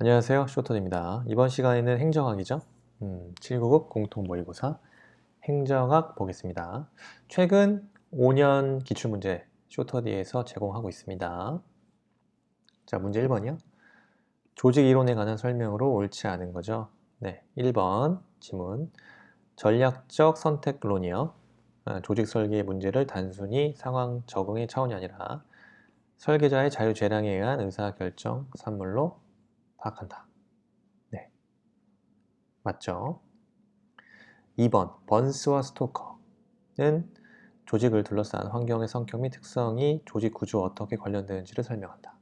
안녕하세요. 쇼톤입니다. 이번 시간에는 행정학이죠. 7구급 공통모의고사 행정학 보겠습니다. 최근 5년 기출문제 쇼터디에서 제공하고 있습니다. 자, 문제 1번이요. 조직 이론에 관한 설명으로 옳지 않은 거죠. 네, 1번 지문. 전략적 선택론이요. 조직 설계의 문제를 단순히 상황 적응의 차원이 아니라 설계자의 자유 재량에 의한 의사결정 산물로 파악한다. 네, 맞죠? 2번 번스와 스토커는 조직을 둘러싼 환경의 성격 및 특성이 조직 구조와 어떻게 관련되는지를 설명한다.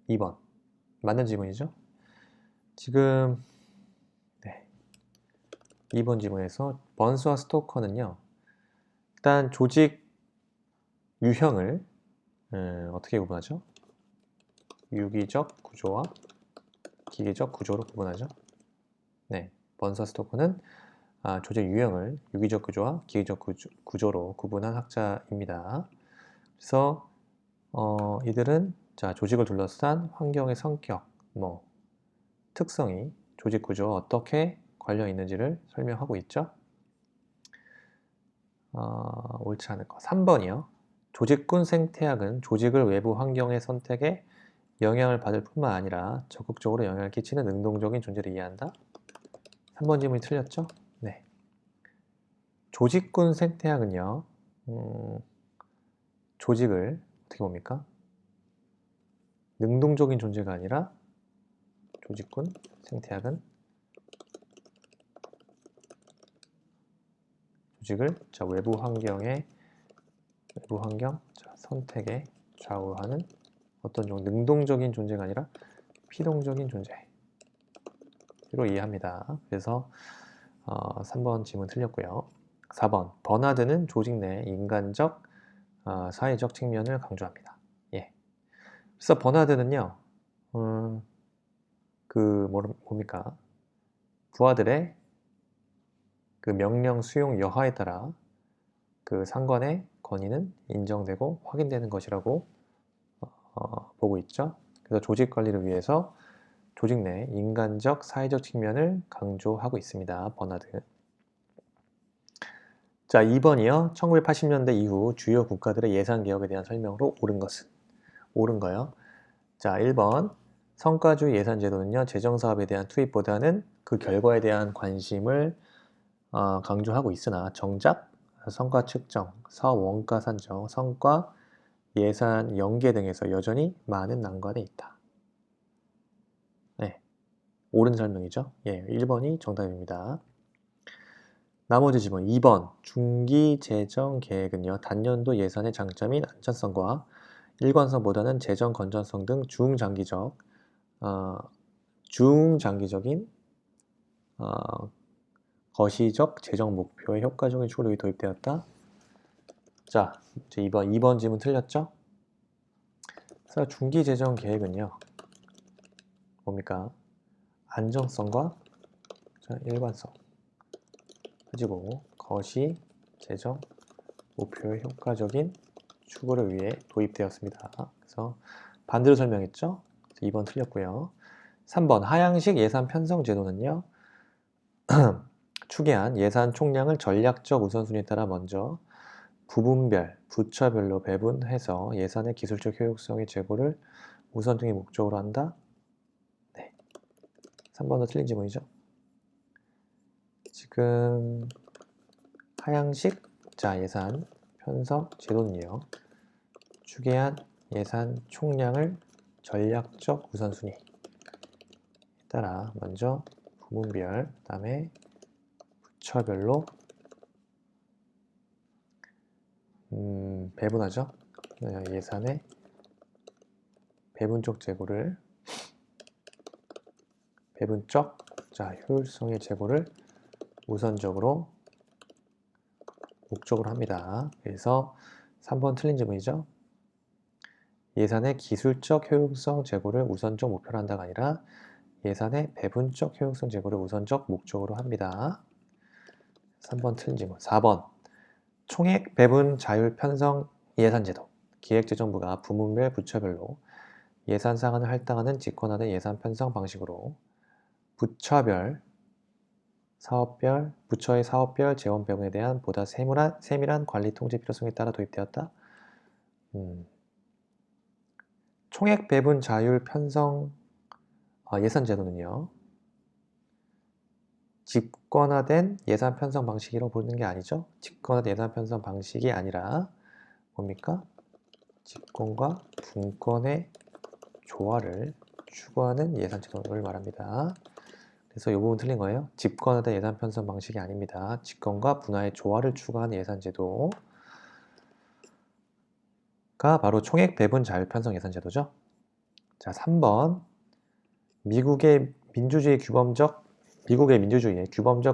2번 맞는 지문이죠? 지금 네, 2번 지문에서 번스와 스토커는요, 일단 조직 유형을 어떻게 구분하죠? 유기적 구조와 기계적 구조로 구분하죠. 네, 번스와 스토커는 조직 유형을 유기적 구조와 기계적 구조로 구분한 학자입니다. 그래서 이들은 조직을 둘러싼 환경의 성격, 특성이 조직 구조와 어떻게 관련 있는지를 설명하고 있죠. 옳지 않을 거. 3번이요. 조직군 생태학은 조직을 외부 환경의 선택에 영향을 받을 뿐만 아니라 적극적으로 영향을 끼치는 능동적인 존재를 이해한다. 3번 질문이 틀렸죠? 네. 조직군 생태학은요, 조직을 어떻게 봅니까? 능동적인 존재가 아니라 조직군 생태학은 조직을 외부 환경 선택에 좌우하는 어떤 종 능동적인 존재가 아니라 피동적인 존재로 이해합니다. 그래서 3번 질문 틀렸고요. 4번 버나드는 조직 내 인간적, 사회적 측면을 강조합니다. 예. 그래서 버나드는요, 뭡니까? 부하들의 그 명령 수용 여하에 따라 그 상관의 권위는 인정되고 확인되는 것이라고 보고 있죠. 그래서 조직 관리를 위해서 조직 내 인간적, 사회적 측면을 강조하고 있습니다. 버나드. 자, 2번이요. 1980년대 이후 주요 국가들의 예산 개혁에 대한 설명으로 옳은 것은? 옳은 거요. 자, 1번. 성과주의 예산 제도는요, 재정사업에 대한 투입보다는 그 결과에 대한 관심을 강조하고 있으나 정작 성과 측정, 사업 원가 산정, 성과 예산 연계 등에서 여전히 많은 난관이 있다. 네, 옳은 설명이죠. 예, 1번이 정답입니다. 나머지 지문 2번 중기 재정 계획은요, 단년도 예산의 장점인 안전성과 일관성보다는 재정 건전성 등 중장기적인 거시적 재정 목표의 효과적인 추구력이 도입되었다. 자, 이제 2번 질문 틀렸죠? 그래서 중기 재정 계획은요, 뭡니까? 안정성과 일관성, 그리고 거시 재정 목표의 효과적인 추구를 위해 도입되었습니다. 그래서 반대로 설명했죠? 2번 틀렸고요. 3번 하향식 예산 편성 제도는요, 추계한 예산 총량을 전략적 우선순위에 따라 먼저 부분별, 부처별로 배분해서 예산의 기술적 효율성의 제고를 우선적인 목적으로 한다. 네, 3번도 틀린 지문이죠. 지금 하향식 예산 편성 제도는요, 추계한 예산 총량을 전략적 우선순위에 따라 먼저 부문별, 그 다음에 부처별로 배분하죠. 예산의 배분적 재고를 효율성의 재고를 우선적으로 목적으로 합니다. 그래서 3번 틀린 질문이죠. 예산의 기술적 효용성 제고를 우선적 목표로 한다가 아니라 예산의 배분적 효용성 제고를 우선적 목적으로 합니다. 3번 틀린 질문. 4번 총액 배분 자율 편성 예산제도 기획재정부가 부문별 부처별로 예산 상한을 할당하는 직권화된 예산 편성 방식으로 부처별, 사업별, 부처의 사업별 재원 배분에 대한 보다 세밀한 관리 통제 필요성에 따라 도입되었다. 총액 배분 자율 편성 예산 제도는요. 직권화된 예산 편성 방식이라고 보는 게 아니죠. 직권화된 예산 편성 방식이 아니라 뭡니까? 직권과 분권의 조화를 추구하는 예산 제도를 말합니다. 그래서 이 부분 틀린 거예요. 직권화된 예산 편성 방식이 아닙니다. 직권과 분화의 조화를 추구하는 예산 제도가 바로 총액 배분 자율 편성 예산 제도죠. 자, 3번. 미국의 민주주의의 규범적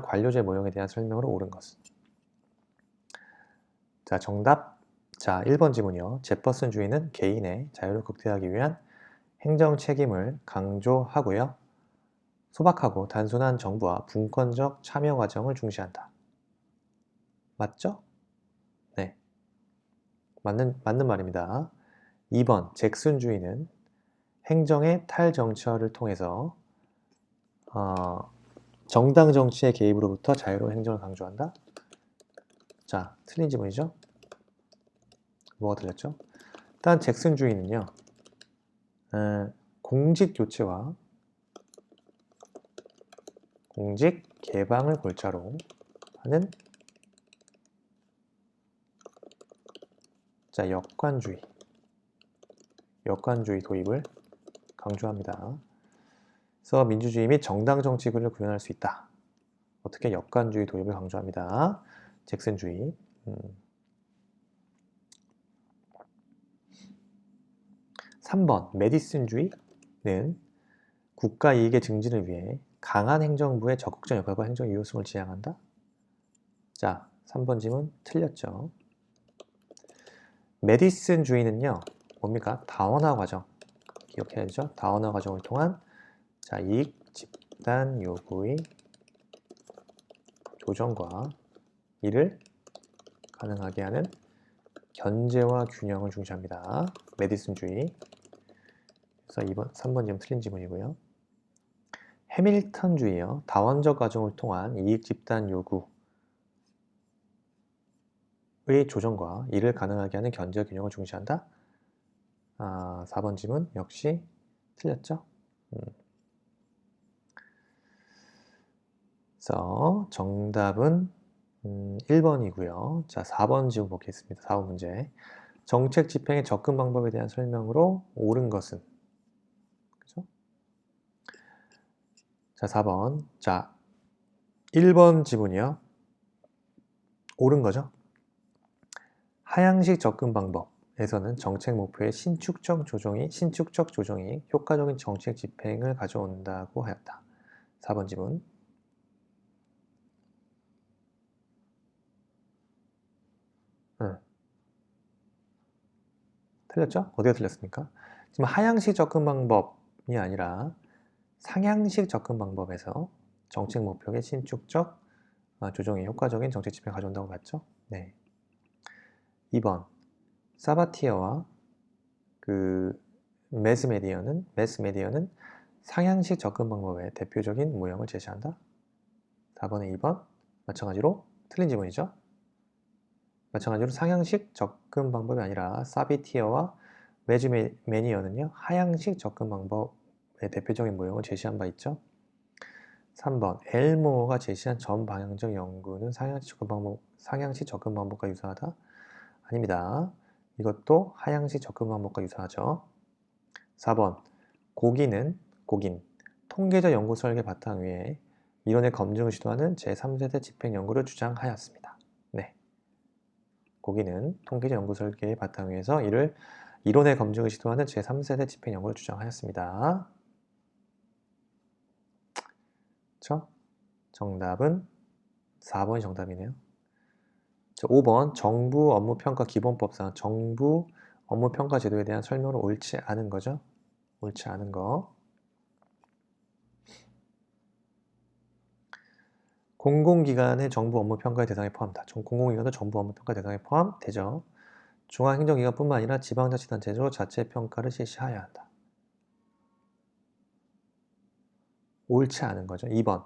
관료제 모형에 대한 설명으로 옳은 것은? 자, 정답. 자, 1번 지문이요. 제퍼슨주의는 개인의 자유를 극대화하기 위한 행정 책임을 강조하고요. 소박하고 단순한 정부와 분권적 참여 과정을 중시한다. 맞죠? 네. 맞는 말입니다. 2번 잭슨주의는 행정의 탈정치화를 통해서 정당 정치의 개입으로부터 자유로운 행정을 강조한다. 자, 틀린 지문이죠? 뭐가 틀렸죠? 일단 잭슨주의는요. 공직 교체와 공직 개방을 골자로 하는 자, 역관주의 도입을 강조합니다. 그래서 민주주의 및 정당 정치를 구현할 수 있다. 어떻게 역관주의 도입을 강조합니다. 잭슨주의. 3번 메디슨주의는 국가 이익의 증진을 위해 강한 행정부의 적극적 역할과 행정 유효성을 지향한다. 자, 3번 질문 틀렸죠. 메디슨주의는요. 뭡니까? 다원화 과정. 기억해야죠. 다원화 과정을 통한 자, 이익 집단 요구의 조정과 이를 가능하게 하는 견제와 균형을 중시합니다. 메디슨주의. 그래서 3번 지금 틀린 지문이고요. 해밀턴주의요. 다원적 과정을 통한 이익 집단 요구의 조정과 이를 가능하게 하는 견제와 균형을 중시한다. 4번 지문 역시 틀렸죠. 그래서 정답은 1번이고요. 자, 4번 지문 보겠습니다. 4번 문제. 정책 집행의 접근 방법에 대한 설명으로 옳은 것은? 그죠? 자, 4번. 자, 1번 지문이요. 옳은 거죠? 하향식 접근 방법에서는 정책 목표의 신축적 조정이 효과적인 정책 집행을 가져온다고 하였다. 4번 지문. 틀렸죠? 어디가 틀렸습니까? 지금 하향식 접근 방법이 아니라 상향식 접근 방법에서 정책 목표의 신축적 조정이 효과적인 정책 집행을 가져온다고 봤죠? 네. 2번 사바티어와 매스메디어는 상향식 접근 방법의 대표적인 모형을 제시한다. 4번에 2번 마찬가지로 틀린 지문이죠. 마찬가지로 상향식 접근 방법이 아니라 사비티어와 매즈메니어는요 하향식 접근 방법의 대표적인 모형을 제시한 바 있죠. 3번 엘모어가 제시한 전방향적 연구는 상향식 접근 방법과 유사하다. 아닙니다. 이것도 하향식 접근 방법과 유사하죠. 4번 곡인 통계적 연구 설계 바탕 위에 이론의 검증을 시도하는 제3세대 집행 연구를 주장하였습니다. 네. 곡인은 통계적 연구 설계의 바탕 위에서 이론의 검증을 시도하는 제3세대 집행 연구를 주장하였습니다. 그렇죠? 정답은 4번이 정답이네요. 5번 정부 업무평가 기본법상 정부 업무평가 제도에 대한 설명은 옳지 않은 거죠. 옳지 않은 거. 공공기관의 정부 업무평가의 대상에 포함다. 공공기관도 정부 업무평가 대상에 포함되죠. 중앙행정기관뿐만 아니라 지방자치단체도 자체평가를 실시해야 한다. 옳지 않은 거죠. 2번.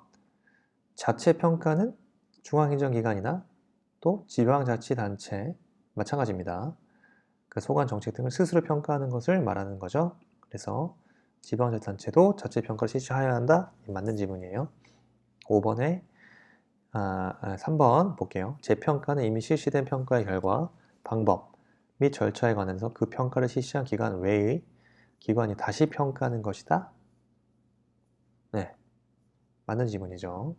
자체 평가는 중앙행정기관이나 또 지방자치단체 마찬가지입니다. 그 소관 정책 등을 스스로 평가하는 것을 말하는 거죠. 그래서 지방자치단체도 자체평가를 실시해야 한다? 맞는 지문이에요. 5번에 3번 볼게요. 재평가는 이미 실시된 평가의 결과, 방법 및 절차에 관해서 그 평가를 실시한 기관 외의 기관이 다시 평가하는 것이다. 네, 맞는 지문이죠.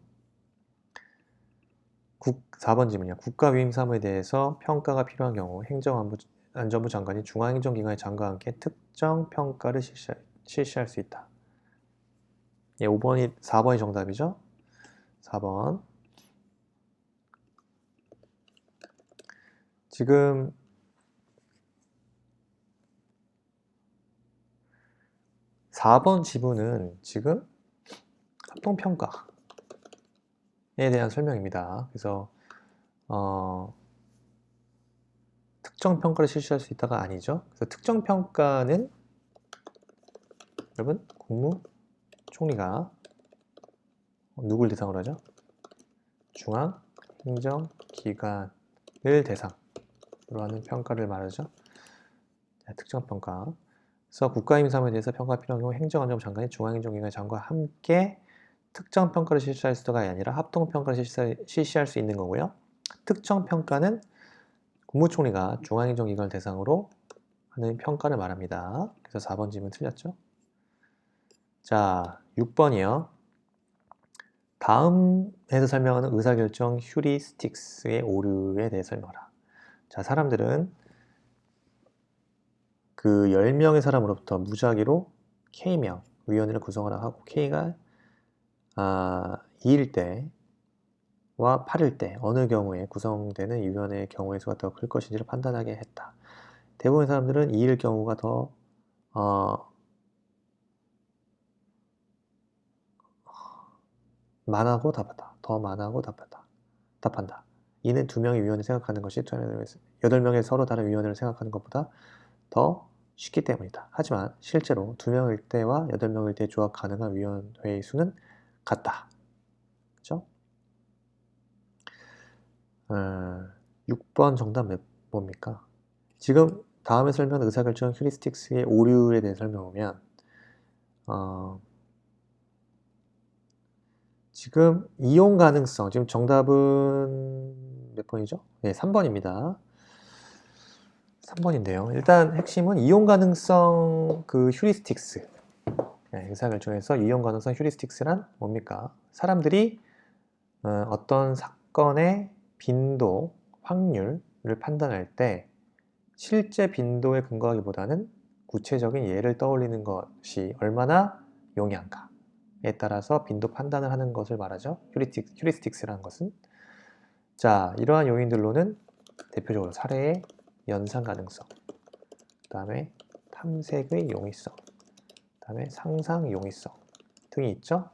4번 질문이야. 국가위임 사무에 대해서 평가가 필요한 경우 행정안전부 장관이 중앙행정기관의 장관과 함께 특정 평가를 실시할 수 있다. 예, 4번이 정답이죠. 4번. 지금 4번 지문은 지금 합동평가에 대한 설명입니다. 그래서 특정 평가를 실시할 수 있다가 아니죠. 그래서 특정 평가는 여러분 국무총리가 누굴 대상으로 하죠? 중앙행정기관을 대상으로 하는 평가를 말하죠. 특정 평가. 그래서 국가임무 사무에 대해서 평가가 필요한 경우 행정안전부 장관이 중앙행정기관의 장관과 함께 특정 평가를 실시할 수가 아니라 합동평가를 실시할 수 있는 거고요. 특정 평가는 국무총리가 중앙행정기관을 대상으로 하는 평가를 말합니다. 그래서 4번 질문 틀렸죠? 자, 6번이요. 다음에서 설명하는 의사결정 휴리스틱스의 오류에 대해 설명하라. 자, 사람들은 그 10명의 사람으로부터 무작위로 K명 위원회를 구성하라 하고 K가 2일 때와 8일 때 어느 경우에 구성되는 위원회의 경우의 수가 더 클 것인지를 판단하게 했다. 대부분의 사람들은 2일 경우가 더 많아고 답한다. 더 많아고 답한다. 이는 2명의 위원을 생각하는 것이 8명의 서로 다른 위원회를 생각하는 것보다 더 쉽기 때문이다. 하지만 실제로 2명일 때와 8명일 때 조합 가능한 위원회의 수는 같다. 그죠? 6번 정답 뭡니까? 지금 다음에 설명한 의사결정 휴리스틱스의 오류에 대해 설명하면 지금 이용 가능성, 지금 정답은 몇 번이죠? 네, 3번입니다. 3번인데요. 일단 핵심은 이용 가능성 그 휴리스틱스. 네, 의사결정에서 이용 가능성 휴리스틱스란 뭡니까? 사람들이 어떤 사건의 빈도, 확률을 판단할 때 실제 빈도에 근거하기보다는 구체적인 예를 떠올리는 것이 얼마나 용이한가에 따라서 빈도 판단을 하는 것을 말하죠. 휴리스틱스라는 것은. 자, 이러한 요인들로는 대표적으로 사례의 연상 가능성, 그 다음에 탐색의 용이성, 그 다음에 상상 용이성 등이 있죠.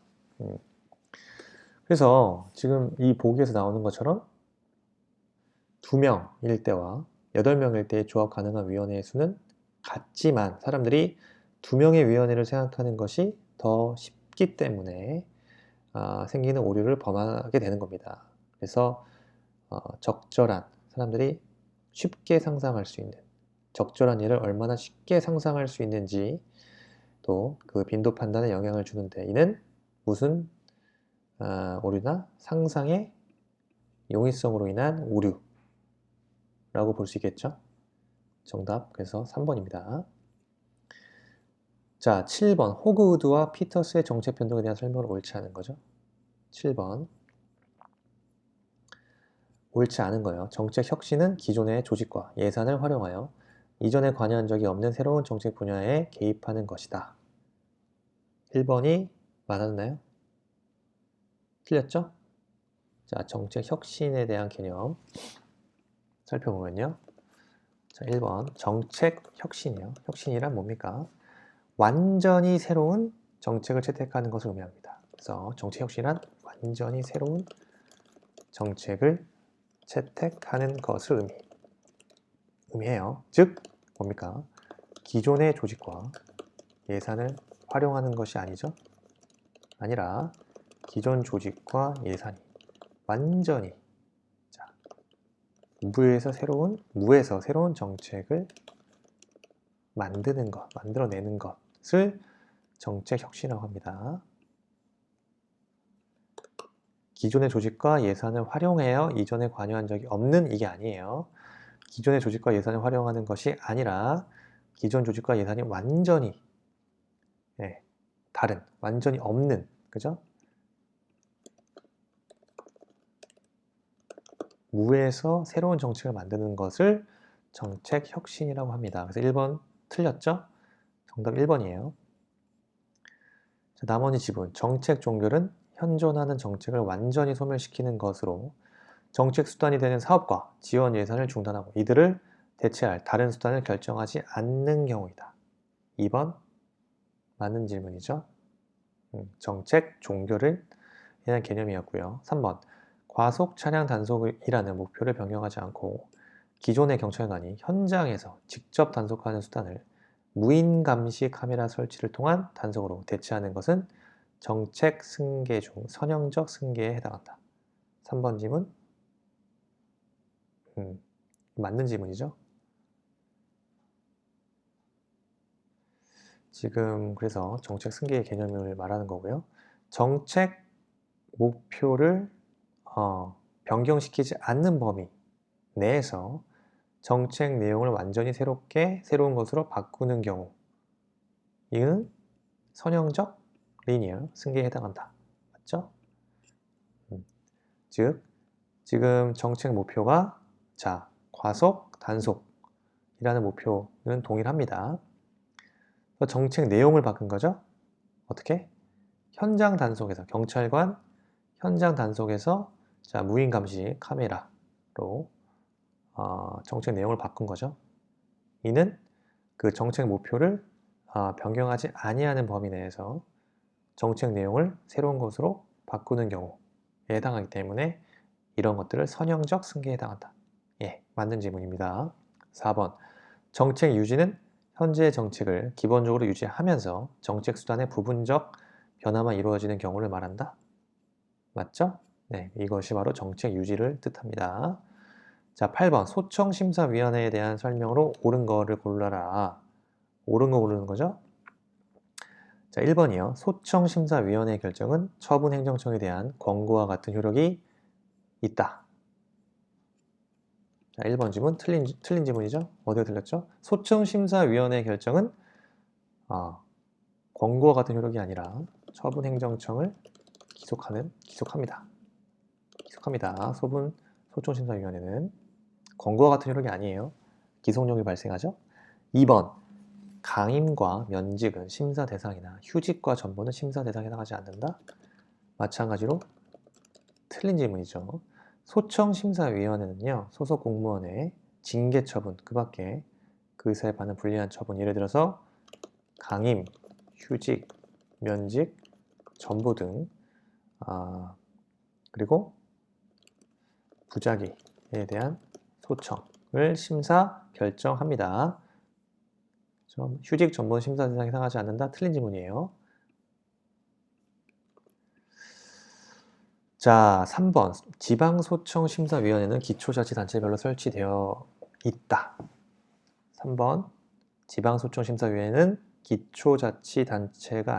그래서 지금 이 보기에서 나오는 것처럼 2명일 때와 8명일 때의 조합 가능한 위원회의 수는 같지만 사람들이 2명의 위원회를 생각하는 것이 더 쉽기 때문에 생기는 오류를 범하게 되는 겁니다. 그래서 적절한, 사람들이 쉽게 상상할 수 있는 적절한 예를 얼마나 쉽게 상상할 수 있는지 또 그 빈도 판단에 영향을 주는데 이는 무슨 오류나 상상의 용이성으로 인한 오류라고 볼 수 있겠죠. 정답 그래서 3번입니다. 자, 7번 호그우드와 피터스의 정책 변동에 대한 설명을 옳지 않은 거죠. 7번 옳지 않은 거예요. 정책 혁신은 기존의 조직과 예산을 활용하여 이전에 관여한 적이 없는 새로운 정책 분야에 개입하는 것이다. 1번이 맞았나요? 틀렸죠? 자, 정책 혁신에 대한 개념 살펴보면요. 자, 1번 정책 혁신이요. 혁신이란 뭡니까? 완전히 새로운 정책을 채택하는 것을 의미합니다. 그래서 정책 혁신이란 완전히 새로운 정책을 채택하는 것을 의미해요. 즉 뭡니까? 기존의 조직과 예산을 활용하는 것이 아니죠. 아니라 기존 조직과 예산이 완전히 자, 무에서 새로운 정책을 만들어내는 것을 정책 혁신이라고 합니다. 기존의 조직과 예산을 활용하여 이전에 관여한 적이 없는 이게 아니에요. 기존의 조직과 예산을 활용하는 것이 아니라 기존 조직과 예산이 완전히 다른, 완전히 없는, 그죠? 무에서 새로운 정책을 만드는 것을 정책 혁신이라고 합니다. 그래서 1번 틀렸죠? 정답 1번이에요. 자, 나머지 지분, 정책 종결은 현존하는 정책을 완전히 소멸시키는 것으로 정책 수단이 되는 사업과 지원 예산을 중단하고 이들을 대체할 다른 수단을 결정하지 않는 경우이다. 2번 맞는 질문이죠. 정책 종결을 대한 개념이었고요. 3번 과속 차량 단속이라는 목표를 변경하지 않고 기존의 경찰관이 현장에서 직접 단속하는 수단을 무인 감시 카메라 설치를 통한 단속으로 대체하는 것은 정책 승계 중 선형적 승계에 해당한다. 3번 질문 맞는 질문이죠. 지금 그래서 정책 승계의 개념을 말하는 거고요. 정책 목표를 변경시키지 않는 범위 내에서 정책 내용을 완전히 새로운 것으로 바꾸는 경우 이는 선형적 리니어 승계에 해당한다. 맞죠? 즉 지금 정책 목표가 과속, 단속이라는 목표는 동일합니다. 정책 내용을 바꾼 거죠. 어떻게? 현장 단속에서 경찰관 현장 단속에서 무인 감시 카메라로 정책 내용을 바꾼 거죠. 이는 그 정책 목표를 변경하지 아니하는 범위 내에서 정책 내용을 새로운 것으로 바꾸는 경우에 해당하기 때문에 이런 것들을 선형적 승계에 해당한다. 예, 맞는 질문입니다. 4번 정책 유지는 현재의 정책을 기본적으로 유지하면서 정책 수단의 부분적 변화만 이루어지는 경우를 말한다. 맞죠? 네, 이것이 바로 정책 유지를 뜻합니다. 자, 8번 소청심사위원회에 대한 설명으로 옳은 거를 골라라. 옳은 거 고르는 거죠? 자, 1번이요. 소청심사위원회 결정은 처분행정청에 대한 권고와 같은 효력이 있다. 자, 1번 질문 틀린 질문이죠? 어디가 틀렸죠? 소청심사위원회 결정은 권고와 같은 효력이 아니라 처분행정청을 기속합니다. 소청심사위원회는 권고와 같은 효력이 아니에요. 기속력이 발생하죠. 2번 강임과 면직은 심사 대상이나 휴직과 전보는 심사 대상에 해당하지 않는다. 마찬가지로 틀린 질문이죠. 소청심사위원회는요. 소속 공무원의 징계 처분 그 밖에 그 의사에 반한 불리한 처분 예를 들어서 강임, 휴직, 면직, 전보 등 그리고 부작위에 대한 소청을 심사 결정합니다. 휴직 전보는 심사 대상에 해당하지 않는다. 틀린 질문이에요. 자, 3번 지방소청심사위원회는 기초자치단체별로 설치되어 있다. 3번 지방소청심사위원회는 기초자치단체가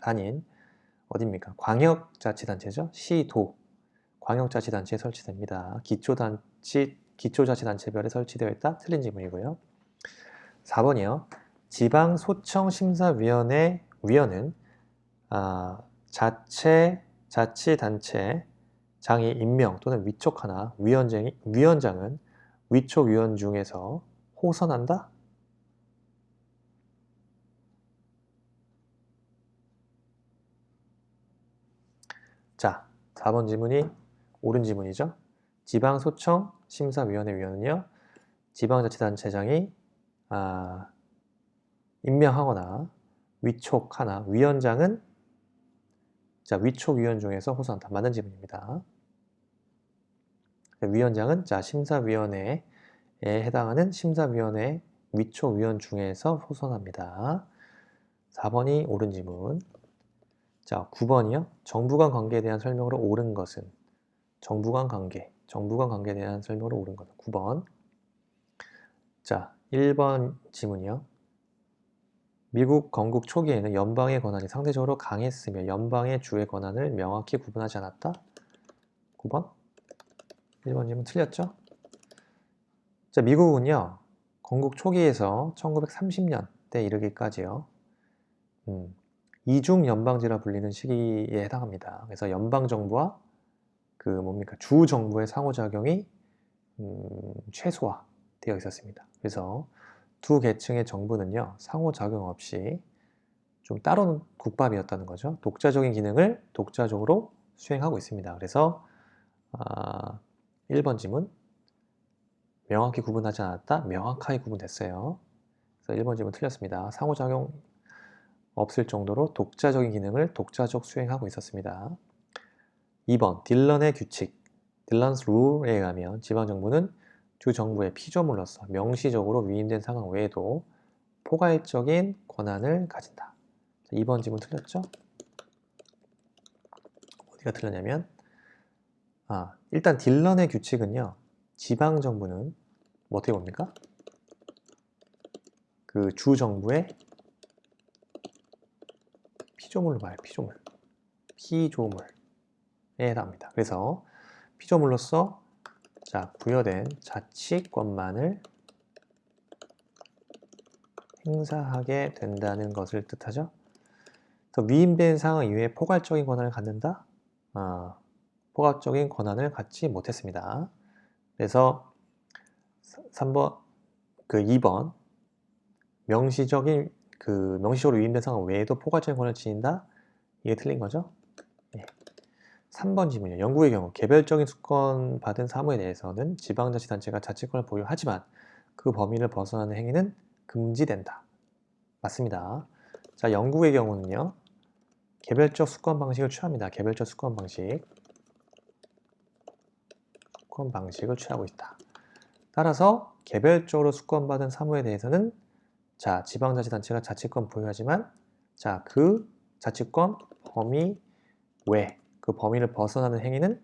아닌 어디입니까? 광역자치단체죠. 시도 광역자치단체에 설치됩니다. 기초자치단체별에 설치되어 있다. 틀린 질문이고요. 4번이요. 지방소청심사위원회 위원은 자치단체장이 임명 또는 위촉하나 위원장은 위촉위원 중에서 호선한다? 자, 4번 질문이 옳은 질문이죠. 지방소청심사위원회 위원은요. 지방자치단체장이 임명하거나 위촉하나 위원장은 위촉위원 중에서 호소한다. 맞는 질문입니다. 위원장은 심사위원회에 해당하는 심사위원회 위촉위원 중에서 호선합니다. 4번이 옳은 질문. 자, 9번이요. 정부 간 관계에 대한 설명으로 옳은 것은 정부 간 관계에 대한 설명으로 옳은 것은 9번. 자, 1번 지문이요. 미국 건국 초기에는 연방의 권한이 상대적으로 강했으며 연방의 주의 권한을 명확히 구분하지 않았다. 9번. 1번 질문 틀렸죠? 자, 미국은요. 건국 초기에서 1930년대 이르기까지요. 이중 연방제라 불리는 시기에 해당합니다. 그래서 연방정부와 주 정부의 상호작용이 최소화되어 있었습니다. 그래서 두 계층의 정부는요, 상호작용 없이 좀 따로 국밥이었다는 거죠. 독자적인 기능을 독자적으로 수행하고 있습니다. 그래서 1번 지문 명확히 구분하지 않았다. 명확하게 구분됐어요. 그래서 1번 지문 틀렸습니다. 상호작용 없을 정도로 독자적인 기능을 독자적 수행하고 있었습니다. 2번 딜런의 규칙 딜런스 룰에 의하면 지방정부는 주 정부의 피조물로서 명시적으로 위임된 상황 외에도 포괄적인 권한을 가진다. 2번 지문 틀렸죠? 어디가 틀렸냐면 일단 딜런의 규칙은요. 지방정부는 어떻게 봅니까? 그 주 정부의 피조물로 봐요. 피조물에 해당합니다. 그래서 피조물로서 부여된 자치권만을 행사하게 된다는 것을 뜻하죠. 위임된 상황 이외에 포괄적인 권한을 갖는다? 포괄적인 권한을 갖지 못했습니다. 그래서 3번, 2번 명시적으로 위임된 상황 외에도 포괄적인 권한을 지닌다? 이게 틀린 거죠. 3번 질문이요. 영국의 경우 개별적인 수권 받은 사무에 대해서는 지방자치단체가 자치권을 보유하지만 그 범위를 벗어나는 행위는 금지된다. 맞습니다. 자, 영국의 경우는요. 개별적 수권 방식을 취합니다. 개별적 수권 방식을 취하고 있다. 따라서 개별적으로 수권받은 사무에 대해서는 지방자치단체가 자치권 보유하지만 그 자치권 범위 외 그 범위를 벗어나는 행위는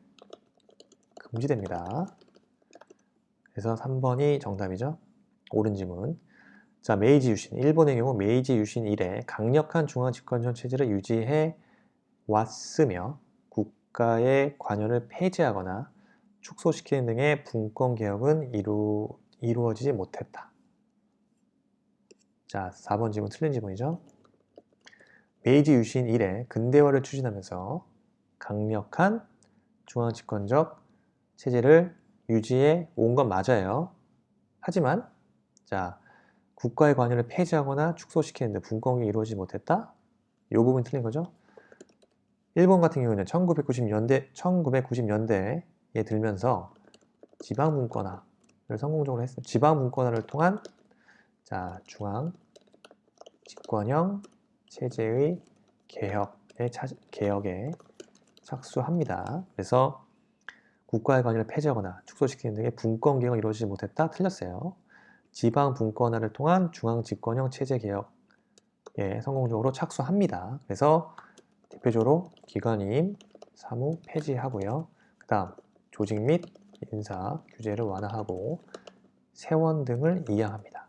금지됩니다. 그래서 3번이 정답이죠. 옳은 지문. 자, 메이지 유신. 일본의 경우 메이지 유신 이래 강력한 중앙집권적 체제를 유지해 왔으며 국가의 관여를 폐지하거나 축소시키는 등의 분권 개혁은 이루어지지 못했다. 자, 4번 지문 틀린 지문이죠. 메이지 유신 이래 근대화를 추진하면서 강력한 중앙집권적 체제를 유지해 온 건 맞아요. 하지만 국가의 관여를 폐지하거나 축소시키는 데 분권이 이루어지지 못했다? 이 부분이 틀린 거죠. 일본 같은 경우는 1990년대에 들면서 지방분권화를 성공적으로 했습니다. 지방분권화를 통한 중앙 집권형 체제의 개혁에 착수합니다. 그래서 국가의 관여를 폐지하거나 축소시키는 등의 분권 개혁이 이루어지지 못했다? 틀렸어요. 지방분권화를 통한 중앙집권형 체제 개혁에 성공적으로 착수합니다. 그래서 대표적으로 기관임, 사무 폐지하고요. 그 다음 조직 및 인사 규제를 완화하고 세원 등을 이양합니다.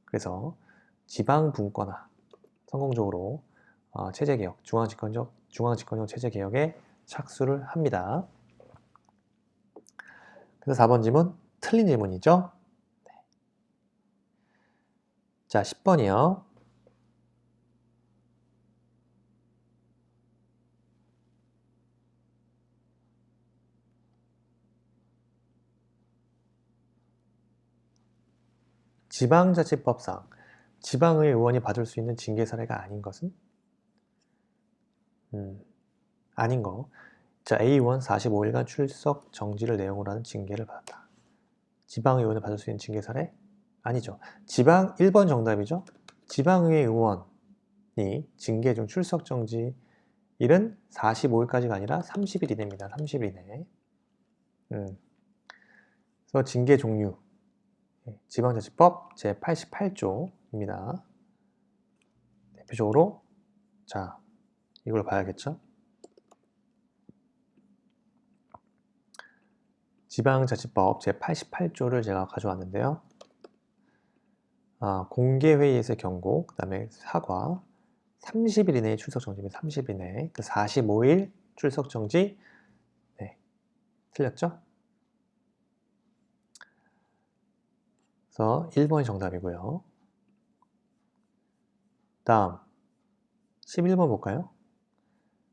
그래서 지방분권화 성공적으로 체제개혁, 중앙집권형 체제개혁에 착수를 합니다. 그래서 4번 질문 틀린 질문이죠. 자, 10번이요. 지방자치법상 지방의 의원이 받을 수 있는 징계 사례가 아닌 것은? 아닌 거. A의원 45일간 출석 정지를 내용으로 하는 징계를 받았다. 지방의원을 받을 수 있는 징계 사례? 아니죠. 1번 정답이죠. 지방의회 의원이 징계 중 출석 정지 일은 45일까지가 아니라 30일 이내입니다. 30일 이내. 그래서 징계 종류. 지방자치법 제88조입니다. 대표적으로 이걸 봐야겠죠? 지방자치법 제88조를 제가 가져왔는데요. 공개회의에서의 경고, 그 다음에 사과, 30일 이내의 출석정지면 30일 이내, 그 45일 출석정지, 네, 틀렸죠? 그래서 1번이 정답이고요. 다음 11번 볼까요?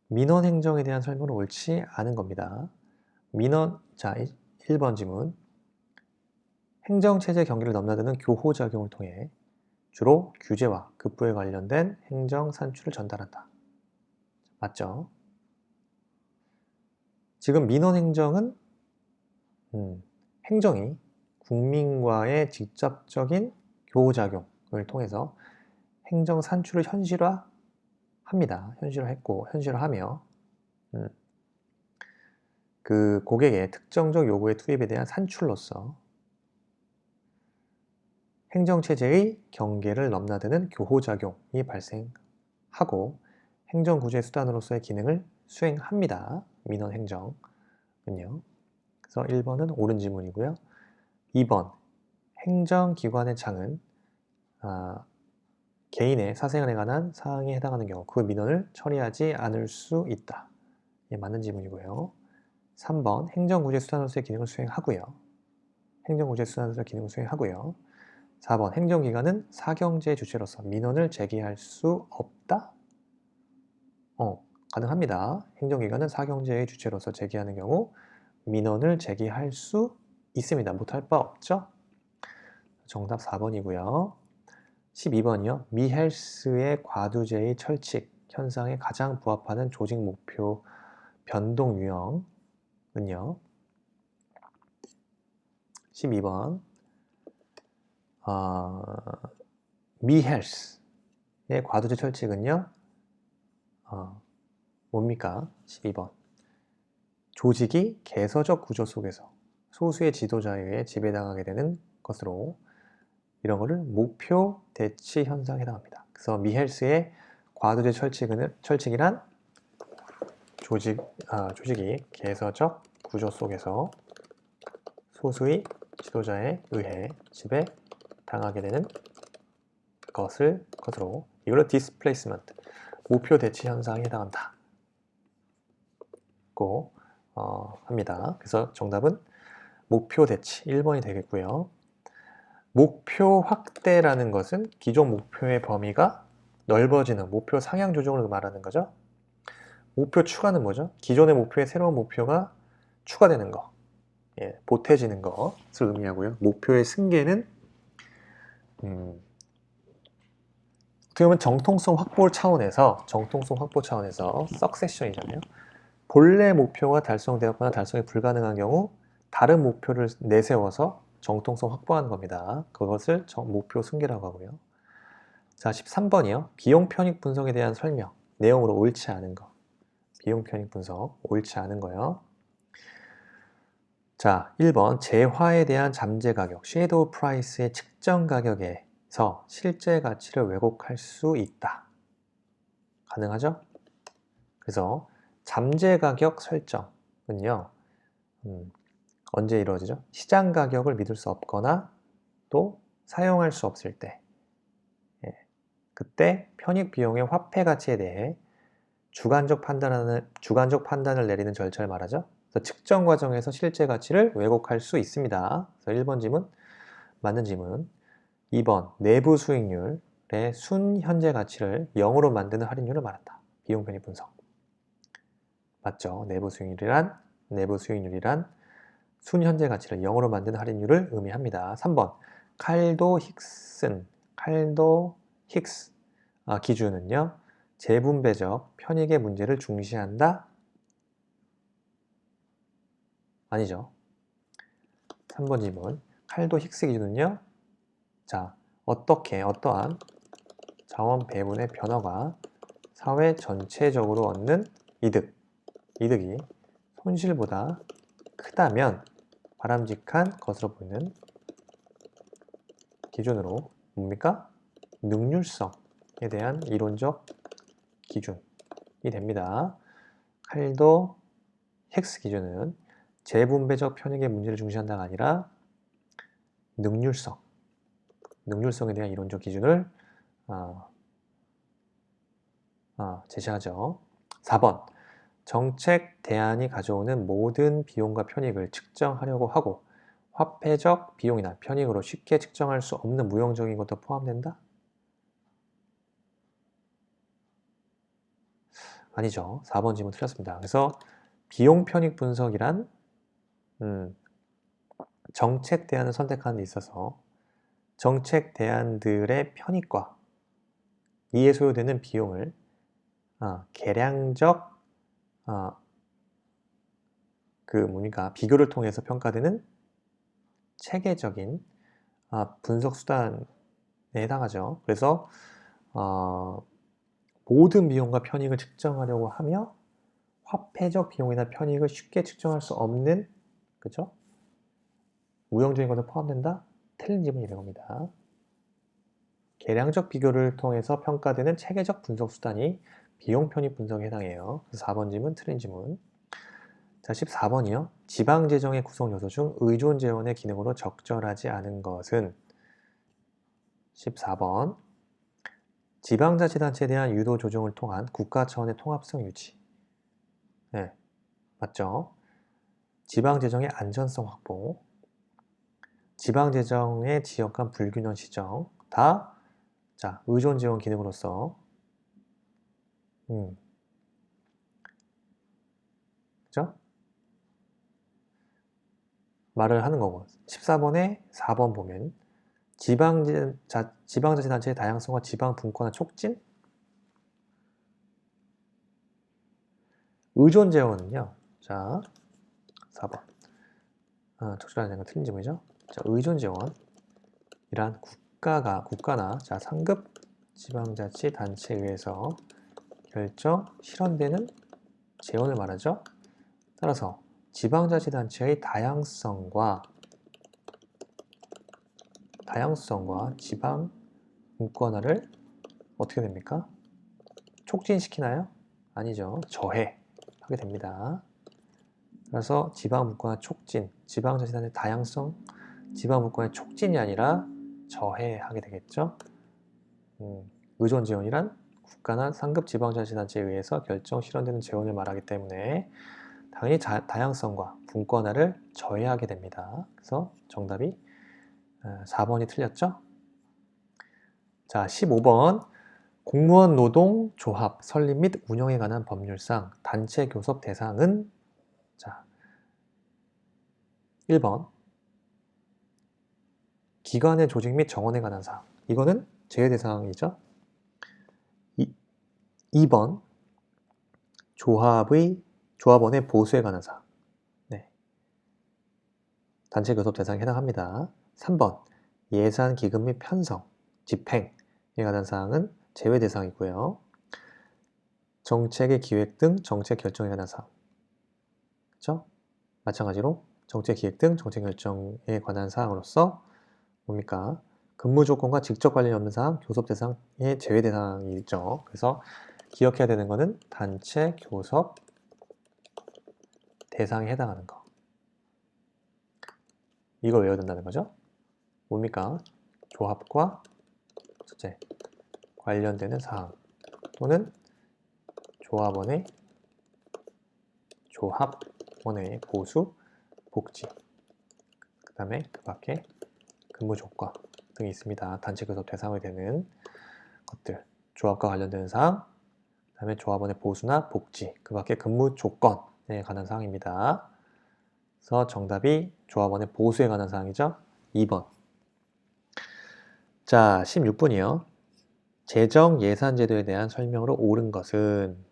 민원 행정에 대한 설명은 옳지 않은 겁니다. 자, 1번 지문. 행정체제 경계를 넘나드는 교호작용을 통해 주로 규제와 급부에 관련된 행정 산출을 전달한다. 맞죠? 지금 민원 행정은 행정이 국민과의 직접적인 교호작용을 통해서 행정 산출을 현실화합니다. 현실화했고 현실화하며 그 고객의 특정적 요구의 투입에 대한 산출로서 행정체제의 경계를 넘나드는 교호작용이 발생하고 행정구조의 수단으로서의 기능을 수행합니다. 민원행정은요. 그래서 1번은 옳은 지문이고요. 2번, 행정기관의 창은 개인의 사생활에 관한 사항에 해당하는 경우 그 민원을 처리하지 않을 수 있다. 예, 맞는 지문이고요. 3번, 행정구조의 수단으로서의 기능을 수행하고요. 행정구조의 수단으로서의 기능을 수행하고요. 4번, 행정기관은 사경제의 주체로서 민원을 제기할 수 없다? 가능합니다. 행정기관은 사경제의 주체로서 제기하는 경우 민원을 제기할 수 있습니다. 못할 바 없죠? 정답 4번이고요. 12번이요. 미헬스의 과두제의 철칙 현상에 가장 부합하는 조직 목표 변동 유형은요. 12번 미헬스의 과두제 철칙은요. 뭡니까? 12번 조직이 개서적 구조 속에서 소수의 지도자에 의해 지배당하게 되는 것으로 이런 거를 목표 대치 현상에 해당합니다. 그래서 미헬스의 과두제 철칙이란 조직이 개서적 구조 속에서 소수의 지도자에 의해 지배당하게 되는 것으로 이걸로 디스플레이스먼트, 목표 대치 현상에 해당한다. 고 합니다. 그래서 정답은 목표 대치 1번이 되겠고요. 목표 확대라는 것은 기존 목표의 범위가 넓어지는 목표 상향 조정을 말하는 거죠. 목표 추가는 뭐죠? 기존의 목표에 새로운 목표가 추가되는 거, 보태지는 것을 의미하고요. 목표의 승계는 어떻게 보면 정통성 확보 차원에서 석세션이잖아요. 본래 목표가 달성되었거나 달성이 불가능한 경우 다른 목표를 내세워서 정통성 확보하는 겁니다. 그것을 목표 승계라고 하고요. 자, 13번이요. 비용 편익 분석에 대한 설명. 내용으로 옳지 않은 거. 비용 편익 분석, 옳지 않은 거요. 자, 1번. 재화에 대한 잠재 가격, 섀도우 프라이스의 측정 가격에서 실제 가치를 왜곡할 수 있다. 가능하죠? 그래서 잠재 가격 설정은요. 언제 이루어지죠? 시장 가격을 믿을 수 없거나 또 사용할 수 없을 때, 그때 편익 비용의 화폐 가치에 대해 주관적 판단을 내리는 절차를 말하죠. 그래서 측정 과정에서 실제 가치를 왜곡할 수 있습니다. 그래서 1번 지문 맞는 지문. 2번 내부 수익률의 순 현재 가치를 0으로 만드는 할인율을 말한다. 비용 편익 분석. 맞죠? 내부 수익률이란 순 현재 가치를 0으로 만드는 할인율을 의미합니다. 3번 칼도 힉스 기준은요. 재분배적 편익의 문제를 중시한다? 아니죠. 3번 질문. 칼도 힉스 기준은요. 자, 어떠한 자원 배분의 변화가 사회 전체적으로 얻는 이득이 손실보다 크다면 바람직한 것으로 보이는 기준으로 뭡니까? 능률성에 대한 이론적 기준, 됩니다. 칼도 헥스 기준은 재분배적 편익의 문제를 중시한다가 아니라 능률성에 대한 이론적 기준을 제시하죠. 4번, 정책 대안이 가져오는 모든 비용과 편익을 측정하려고 하고 화폐적 비용이나 편익으로 쉽게 측정할 수 없는 무형적인 것도 포함된다? 아니죠. 4번 질문 틀렸습니다. 그래서 비용 편익 분석이란 정책 대안을 선택하는 데 있어서 정책 대안들의 편익과 이에 소요되는 비용을 계량적 비교를 통해서 평가되는 체계적인 분석 수단에 해당하죠. 그래서 모든 비용과 편익을 측정하려고 하며 화폐적 비용이나 편익을 쉽게 측정할 수 없는, 그죠? 무형적인 것도 포함된다? 틀린 질문이 된 겁니다. 계량적 비교를 통해서 평가되는 체계적 분석 수단이 비용 편익 분석에 해당해요. 그래서 4번 질문 틀린 질문. 자, 14번이요. 지방재정의 구성 요소 중 의존 재원의 기능으로 적절하지 않은 것은 14번. 지방자치단체에 대한 유도 조정을 통한 국가 차원의 통합성 유지. 네, 맞죠? 지방재정의 안전성 확보, 지방재정의 지역 간 불균형 시정, 다 의존 재원 기능으로서 그죠? 말을 하는 거고. 14번에 4번 보면 지방자치단체의 다양성과 지방 분권화 촉진? 의존 재원은요. 자, 4번. 적절하지 않은 건 틀린 질문이죠. 자, 의존 재원이란 국가나 상급 지방자치단체에 의해서 결정 실현되는 재원을 말하죠. 따라서 지방자치단체의 다양성과 지방 분권화를 어떻게 됩니까? 촉진시키나요? 아니죠. 저해하게 됩니다. 그래서 지방 분권화 촉진, 지방자치단체 다양성, 지방 분권화 촉진이 아니라 저해하게 되겠죠. 의존 재원이란 국가나 상급 지방자치단체에 의해서 결정 실현되는 재원을 말하기 때문에 당연히 다양성과 분권화를 저해하게 됩니다. 그래서 정답이 4번이 틀렸죠? 자, 15번. 공무원 노동 조합 설립 및 운영에 관한 법률상 단체 교섭 대상은 1번. 기관의 조직 및 정원에 관한 사항. 이거는 제외 대상이죠. 2번. 조합원의 보수에 관한 사항. 네. 단체 교섭 대상에 해당합니다. 3번. 예산 기금 및 편성, 집행에 관한 사항은 제외 대상이고요. 정책의 기획 등 정책 결정에 관한 사항. 그렇죠? 마찬가지로 정책 기획 등 정책 결정에 관한 사항으로서 뭡니까? 근무 조건과 직접 관련이 없는 사항, 교섭 대상의 제외 대상이 있죠. 그래서 기억해야 되는 거는 단체 교섭 대상에 해당하는 거. 이걸 외워야 된다는 거죠. 뭡니까? 조합과 첫째, 관련되는 사항 또는 조합원의 보수, 복지, 그 다음에 그 밖에 근무 조건 등이 있습니다. 단체 교섭 대상이 되는 것들, 조합과 관련되는 사항, 그 다음에 조합원의 보수나 복지, 그 밖에 근무 조건에 관한 사항입니다. 그래서 정답이 조합원의 보수에 관한 사항이죠. 2번. 자, 16분이요. 재정 예산 제도에 대한 설명으로 옳은 것은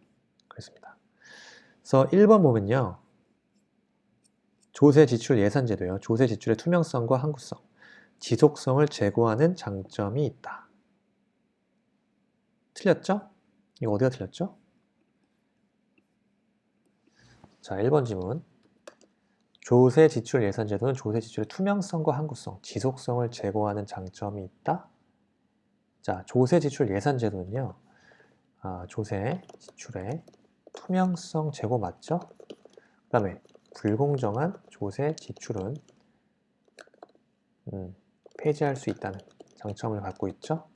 그렇습니다. 그래서 1번 보면요. 조세 지출 예산 제도요. 조세 지출의 투명성과 항구성, 지속성을 제고하는 장점이 있다. 틀렸죠? 이거 어디가 틀렸죠? 자, 1번 질문. 조세 지출 예산 제도는 조세 지출의 투명성과 항구성, 지속성을 제고하는 장점이 있다. 자, 조세 지출 예산 제도는요. 조세 지출의 투명성 제고 맞죠? 그 다음에 불공정한 조세 지출은 폐지할 수 있다는 장점을 갖고 있죠.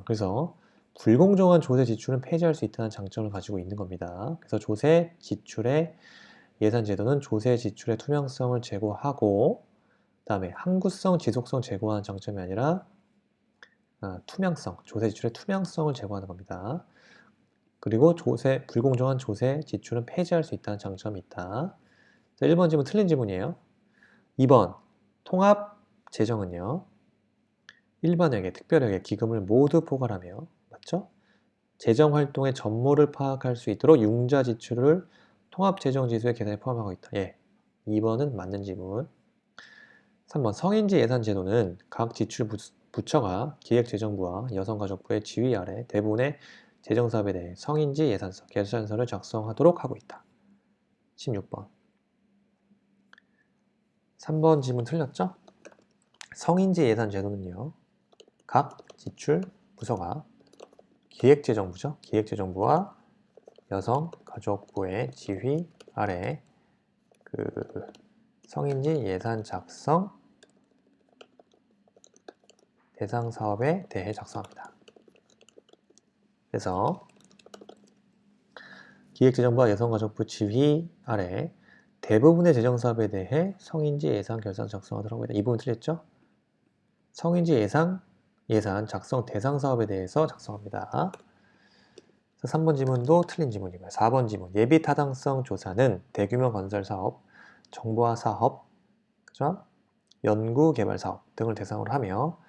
그래서 불공정한 조세 지출은 폐지할 수 있다는 장점을 가지고 있는 겁니다. 그래서 조세 지출의 예산 제도는 조세 지출의 투명성을 제고하고, 그 다음에 항구성, 지속성 제고하는 장점이 아니라 투명성, 조세 지출의 투명성을 제고하는 겁니다. 그리고 불공정한 조세 지출은 폐지할 수 있다는 장점이 있다. 자, 1번 지문 틀린 지문이에요. 2번 통합 재정은요, 일반회계, 특별회계, 기금을 모두 포괄하며, 맞죠? 재정 활동의 전모를 파악할 수 있도록 융자 지출을 통합재정지수의 계산에 포함하고 있다. 예, 2번은 맞는 지문. 3번 성인지 예산제도는 각 지출 부처가 기획재정부와 여성가족부의 지휘 아래 대부분의 재정사업에 대해 성인지 예산서, 계산서를 작성하도록 하고 있다. 16번. 3번 지문 틀렸죠? 성인지 예산제도는요, 각 지출 부서가 기획재정부죠. 기획재정부와 여성가족부의 지휘 아래 성인지 예산 작성 대상 사업에 대해 작성합니다. 그래서 기획재정부와 여성가족부 지휘 아래 대부분의 재정사업에 대해 성인지 예산 결산 작성하도록 합니다. 이 부분 틀렸죠? 성인지 예산 작성 대상 사업에 대해서 작성합니다. 3번 지문도 틀린 지문이고요. 4번 지문 예비 타당성 조사는 대규모 건설 사업, 정보화 사업, 그죠? 연구 개발 사업 등을 대상으로 하며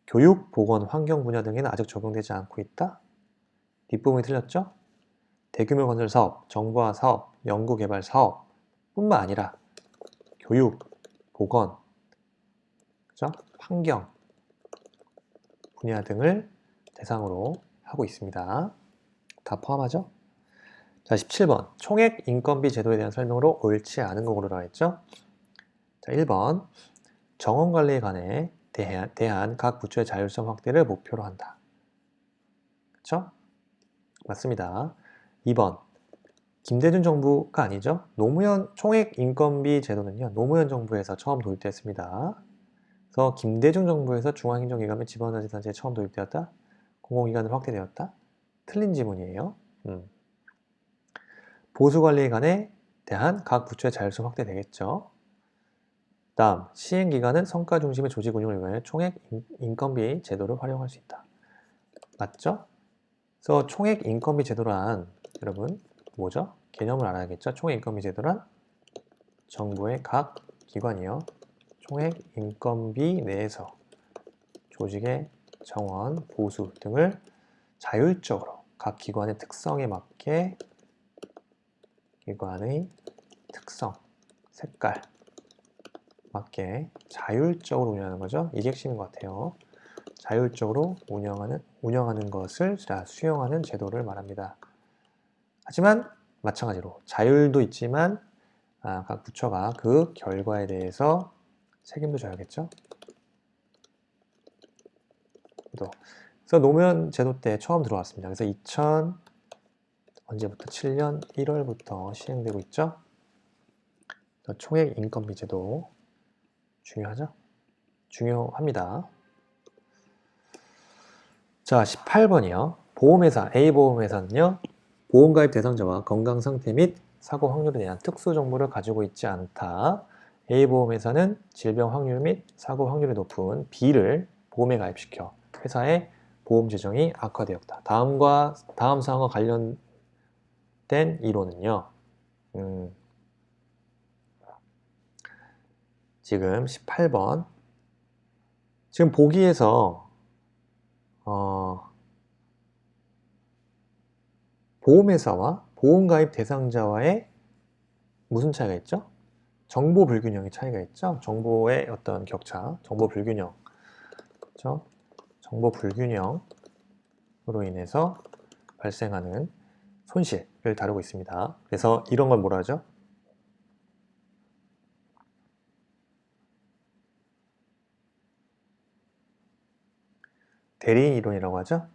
교육, 보건, 환경 분야 등에는 아직 적용되지 않고 있다. 뒷부분이 틀렸죠? 대규모 건설 사업, 정보화 사업, 연구 개발 사업 뿐만 아니라 교육, 보건, 그죠? 환경 분야 등을 대상으로 하고 있습니다. 다 포함하죠? 자, 17번 총액 인건비 제도에 대한 설명으로 옳지 않은 거 고르라 했죠? 자, 1번 정원관리에 관해 대한 각 부처의 자율성 확대를 목표로 한다. 그쵸? 맞습니다. 2번 김대중 정부가 아니죠. 노무현 총액 인건비 제도는요, 노무현 정부에서 처음 도입되었습니다. 그래서 김대중 정부에서 중앙행정기관의 지방자치단체에 처음 도입되었다. 공공기관으로 확대되었다. 틀린 지문이에요. 보수관리에 관해 대한 각 부처의 자율성 확대되겠죠. 다음, 시행기관은 성과 중심의 조직 운영을 위해 총액 인건비 제도를 활용할 수 있다. 맞죠? 그래서 총액 인건비 제도란 여러분 뭐죠? 개념을 알아야겠죠? 총액 인건비 제도란 정부의 각 기관이요. 총액 인건비 내에서 조직의 정원, 보수 등을 자율적으로 각 기관의 특성에 맞게 기관의 특성, 색깔 맞게 자율적으로 운영하는 거죠. 이게 핵심인 것 같아요. 자율적으로 운영하는 것을 수용하는 제도를 말합니다. 하지만 마찬가지로 자율도 있지만 각 부처가 그 결과에 대해서 책임도 져야겠죠. 그래서 노무현 제도 때 처음 들어왔습니다. 그래서 언제부터 7년 1월부터 시행되고 있죠. 총액 인건비 제도 중요하죠? 중요합니다. 자, 18번이요. 보험회사, A보험회사는요, 보험가입 대상자와 건강 상태 및 사고 확률에 대한 특수 정보를 가지고 있지 않다. A보험회사는 질병 확률 및 사고 확률이 높은 B를 보험에 가입시켜 회사의 보험 재정이 악화되었다. 다음 사항과 관련된 이론은요, 지금 18번. 지금 보기에서 보험회사와 보험가입 대상자와의 무슨 차이가 있죠? 정보 불균형의 차이가 있죠? 정보의 어떤 격차, 정보 불균형. 그렇죠? 정보 불균형으로 인해서 발생하는 손실을 다루고 있습니다. 그래서 이런 걸 뭐라 하죠? 대리인 이론이라고 하죠?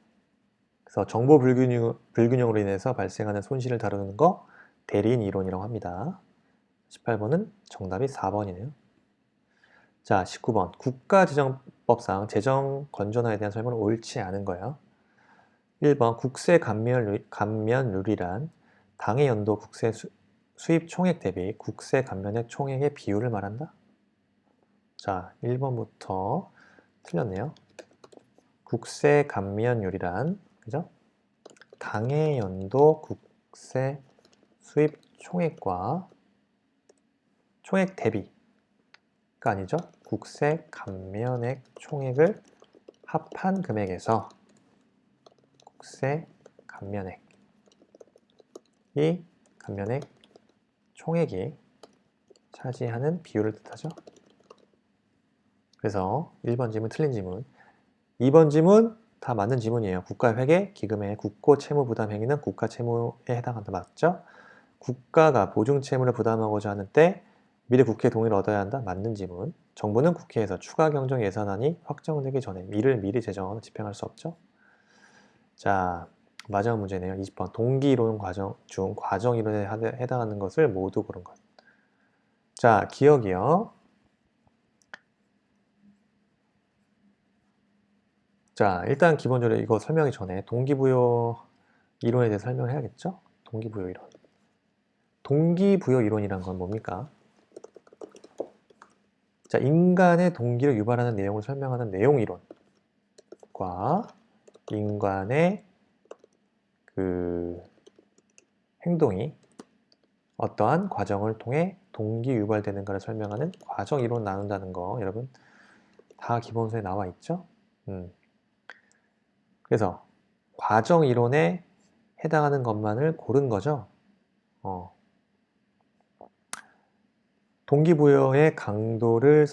그래서 정보 불균형으로 인해서 발생하는 손실을 다루는 거 대리인 이론이라고 합니다. 18번은 정답이 4번이네요. 자, 19번. 국가재정법상 재정 건전화에 대한 설명은 옳지 않은 거예요. 1번 국세 감면률이란 당해 연도 국세 수입 총액 대비 국세 감면액 총액의 비율을 말한다. 자, 1번부터 틀렸네요. 국세 감면율이란, 그죠? 당해 연도 국세 수입 총액과 총액 대비가 아니죠. 국세 감면액 총액을 합한 금액에서 국세 감면액, 이 감면액 총액이 차지하는 비율을 뜻하죠. 그래서 1번 지문 틀린 지문, 2번 지문 다 맞는 지문이에요. 국가회계, 기금의 국고채무부담 행위는 국가채무에 해당한다. 맞죠? 국가가 보증채무를 부담하고자 하는 때 미리 국회 동의를 얻어야 한다. 맞는 지문. 정부는 국회에서 추가 경정 예산안이 확정되기 전에 이를 미리 제정하고 집행할 수 없죠. 자, 마지막 문제네요. 20번. 동기이론 과정 중 과정이론에 해당하는 것을 모두 고른 것. 자, 기억이요. 자, 일단 기본적으로 이거 설명하기 전에 동기부여 이론에 대해서 설명을 해야겠죠? 동기부여 이론. 동기부여 이론이란 건 뭡니까? 자, 인간의 동기를 유발하는 내용을 설명하는 내용 이론과 인간의 그 행동이 어떠한 과정을 통해 동기 유발되는가를 설명하는 과정 이론 나눈다는 거 여러분 다 기본서에 나와 있죠? 그래서 과정 이론에 해당하는 것만을 고른 거죠. 동기부여의 강도를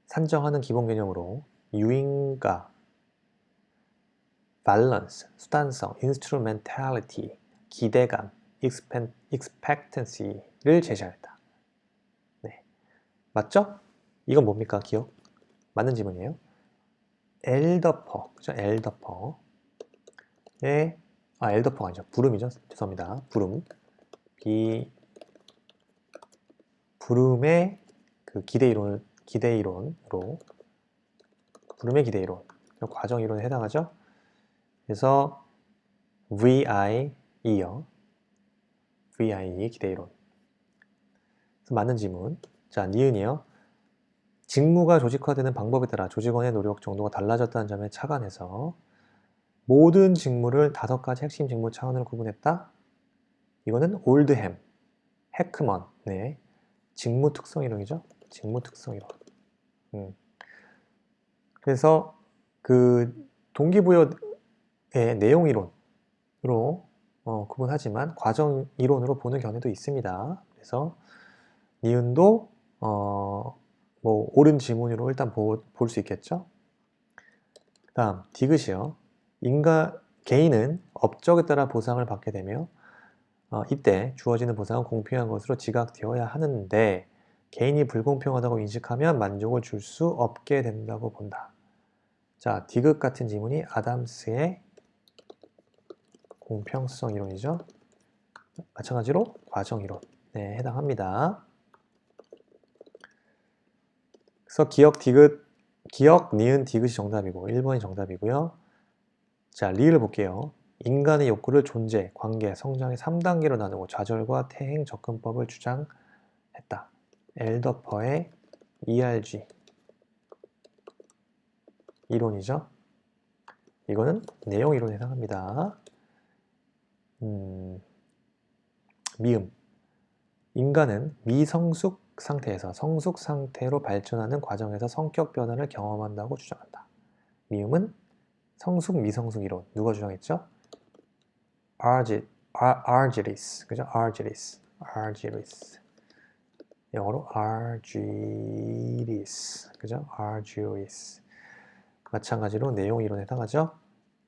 산정하는 기본 개념으로 유인가, 밸런스, 수단성, 인스트루멘탈리티, 기대감, expectancy를 제시하였다. 네. 맞죠? 이건 뭡니까? 기억? 맞는 지문이에요. 엘더퍼, 그죠? 엘더퍼의 엘더퍼가 아니죠. 브룸이죠. 죄송합니다. 브룸의 그 기대이론으로 브룸의 기대이론, 과정 이론에 해당하죠. 그래서 VIE요. VIE 기대이론. 맞는 지문. 자, 니은이요. 직무가 조직화되는 방법에 따라 조직원의 노력 정도가 달라졌다는 점에 착안해서 모든 직무를 5가지 핵심 직무 차원으로 구분했다. 이거는 올드햄, 해크먼, 네, 직무 특성 이론이죠. 직무 특성 이론. 그래서 그 동기부여의 내용 이론으로 구분하지만 과정 이론으로 보는 견해도 있습니다. 그래서 니은도 뭐 옳은 지문으로 일단 볼 수 있겠죠. 그 다음 디귿이요. 개인은 업적에 따라 보상을 받게 되며 이때 주어지는 보상은 공평한 것으로 지각되어야 하는데 개인이 불공평하다고 인식하면 만족을 줄 수 없게 된다고 본다. 자, 디귿 같은 지문이 아담스의 공평성 이론이죠. 마찬가지로 과정 이론에 해당합니다. 그래서 기억, 니은, 디귿이 정답이고 1번이 정답이고요. 자, 리을 볼게요. 인간의 욕구를 존재, 관계, 성장의 3단계로 나누고 좌절과 퇴행 접근법을 주장했다. 엘더퍼의 ERG 이론이죠. 이거는 내용 이론에 해당합니다. 미음. 인간은 미성숙 상태에서 성숙 상태로 발전하는 과정에서 성격 변화를 경험한다고 주장한다. 미음은 성숙, 미성숙 이론. 누가 주장했죠? 아르지리스. 그죠? 아르지리스. 영어로 아르지리스. 그죠? 아르지리스. 마찬가지로 내용 이론에 해당하죠?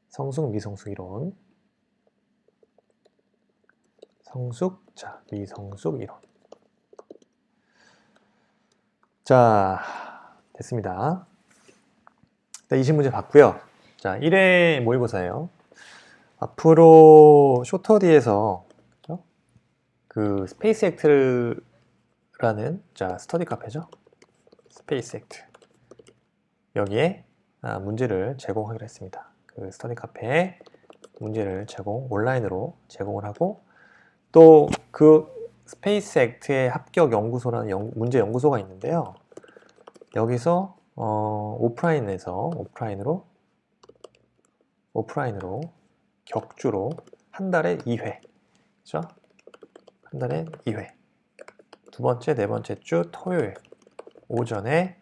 성숙, 미성숙 이론. 성숙, 자, 미성숙 이론. 자, 됐습니다. 20문제 봤고요. 자, 1회 모의고사예요. 앞으로 쇼터디에서 그 스페이스 액트라는 자 스터디 카페죠. 스페이스 액트 여기에 문제를 제공하기로 했습니다. 그 스터디 카페에 문제를 온라인으로 제공을 하고 또 그 스페이스 액트의 합격 연구소라는 문제 연구소가 있는데요. 여기서 오프라인으로 격주로 한 달에 2회, 그죠? 한 달에 2회. 두 번째, 네 번째 주 토요일 오전에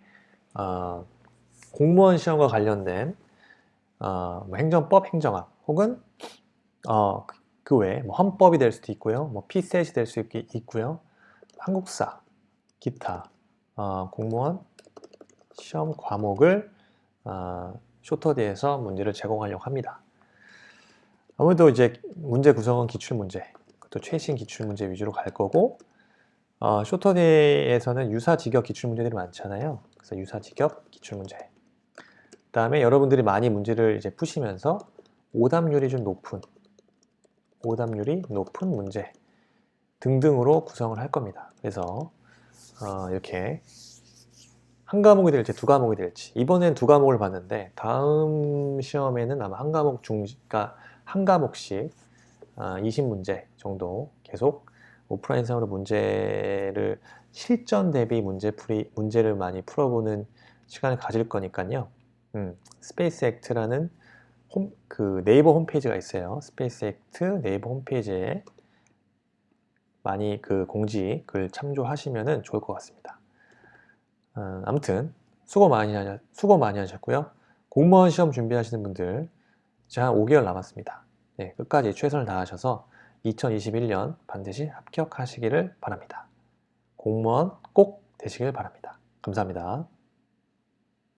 공무원 시험과 관련된 뭐 행정법, 행정학 혹은 그 외에 뭐 헌법이 될 수도 있고요, 뭐 피셋이 될 수 있고요, 한국사, 기타 공무원 시험 과목을 쇼터디에서 문제를 제공하려고 합니다. 아무래도 이제 문제 구성은 기출문제, 또 최신 기출문제 위주로 갈 거고 쇼터디에서는 유사직역 기출문제들이 많잖아요. 그래서 유사직역 기출문제. 그 다음에 여러분들이 많이 문제를 이제 푸시면서 오답률이 높은 문제 등등으로 구성을 할 겁니다. 그래서 이렇게 한 과목이 될지 두 과목이 될지, 이번엔 두 과목을 봤는데 다음 시험에는 아마 그러니까 한 과목씩 20문제 정도 계속 오프라인상으로 문제를 실전 대비 문제를 많이 풀어보는 시간을 가질 거니까요. 스페이스 액트라는 그 네이버 홈페이지가 있어요. 스페이스 액트 네이버 홈페이지에 많이 그 공지 글 참조하시면 좋을 것 같습니다. 아무튼 수고 많이 하셨고요. 공무원 시험 준비하시는 분들 이제 한 5개월 남았습니다. 네, 끝까지 최선을 다하셔서 2021년 반드시 합격하시기를 바랍니다. 공무원 꼭 되시길 바랍니다. 감사합니다.